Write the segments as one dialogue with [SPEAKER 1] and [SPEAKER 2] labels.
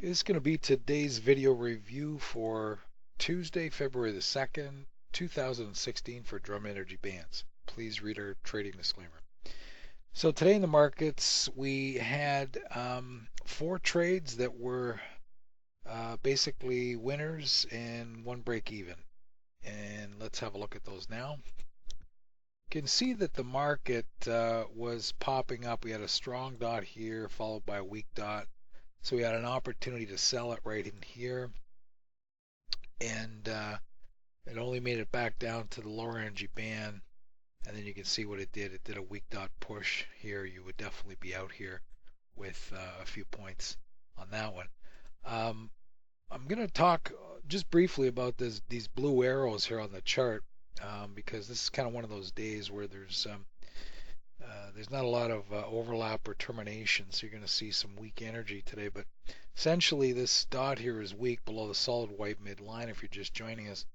[SPEAKER 1] This is going to be today's video review for Tuesday, February the 2nd, 2016 for Drum Energy Bands. Please read our trading disclaimer. So today in the markets, we had four trades that were basically winners and one break even. And let's have a look at those now. You can see that the market was popping up. We had a strong dot here followed by a weak dot. So we had an opportunity to sell it right in here, and it only made it back down to the lower energy band, and then you can see what it did. It did a weak dot push here. You would definitely be out here with a few points on that one. I'm going to talk just briefly about these blue arrows here on the chart because this is kind of one of those days where there's not a lot of overlap or termination, so you're going to see some weak energy today. But essentially, this dot here is weak below the solid white midline if you're just joining us.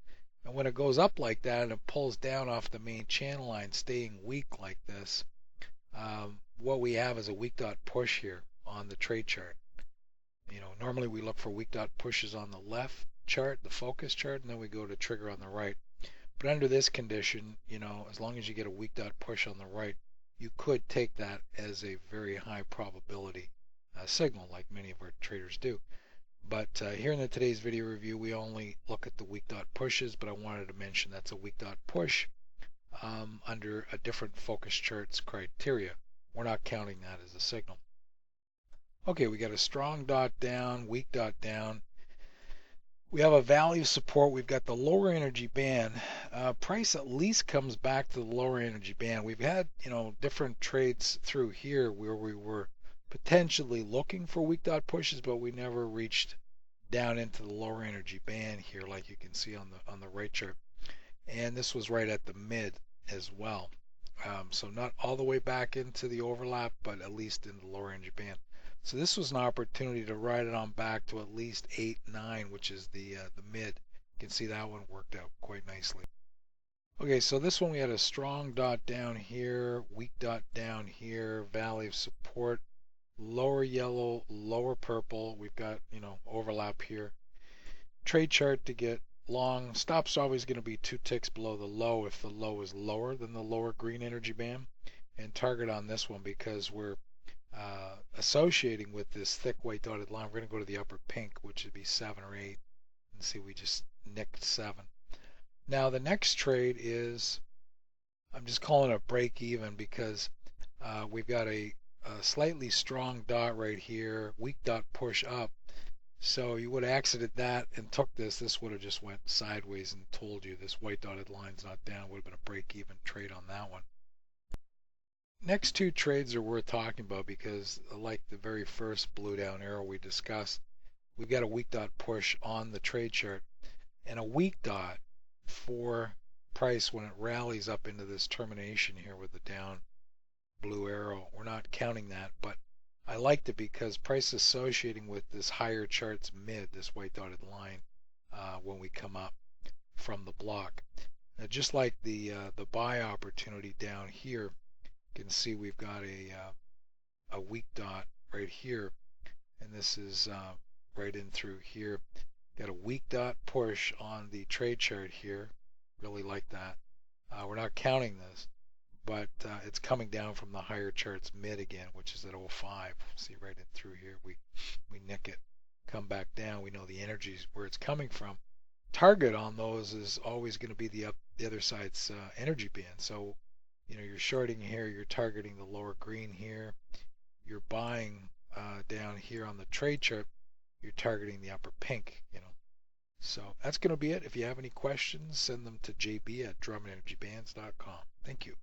[SPEAKER 1] And when it goes up like that and it pulls down off the main channel line, staying weak like this, what we have is a weak dot push here on the trade chart. Normally we look for weak dot pushes on the left chart, the focus chart, and then we go to trigger on the right. But under this condition, as long as you get a weak dot push on the right, you could take that as a very high probability signal, like many of our traders do. But here in today's video review, we only look at the weak dot pushes, but I wanted to mention that's a weak dot push under a different focus charts criteria. We're not counting that as a signal. Okay, we got a strong dot down, weak dot down. We have a value support. We've got the lower energy band. Price at least comes back to the lower energy band. We've had, different trades through here where we were potentially looking for weak dot pushes, but we never reached down into the lower energy band here, like you can see on the right chart. And this was right at the mid as well. So not all the way back into the overlap, but at least in the lower energy band. So this was an opportunity to ride it on back to at least 8, 9, which is the mid. You can see that one worked out quite nicely. Okay, so this one we had a strong dot down here, weak dot down here, valley of support, lower yellow, lower purple. We've got, overlap here. Trade chart to get long. Stop's always going to be 2 ticks below the low if the low is lower than the lower green energy band. And target on this one because we're associating with this thick white dotted line. We're going to go to the upper pink, which would be 7 or 8. And see, we just nicked 7. Now the next trade is, I'm just calling it break even because we've got a slightly strong dot right here, weak dot push up. So you would have exited that and took this. This would have just went sideways and told you this white dotted line's not down. Would have been a break even trade on that one. Next two trades are worth talking about because, like the very first blue down arrow we discussed, we've got a weak dot push on the trade chart and a weak dot for price when it rallies up into this termination here with the down blue arrow. We're not counting that, but I liked it because price associating with this higher chart's mid, this white dotted line, when we come up from the block. Now, just like the buy opportunity down here, you can see we've got a weak dot right here, and this is right in through here. Got a weak dot push on the trade chart here. Really like that. We're not counting this, but it's coming down from the higher chart's mid again, which is at 05. See right in through here, we nick it, come back down. We know the energy is where it's coming from. Target on those is always going to be the other side's energy band. So you're shorting here, you're targeting the lower green here. You're buying down here on the trade chart, you're targeting the upper pink. So that's going to be it. If you have any questions, send them to jb@drumenergybands.com. Thank you.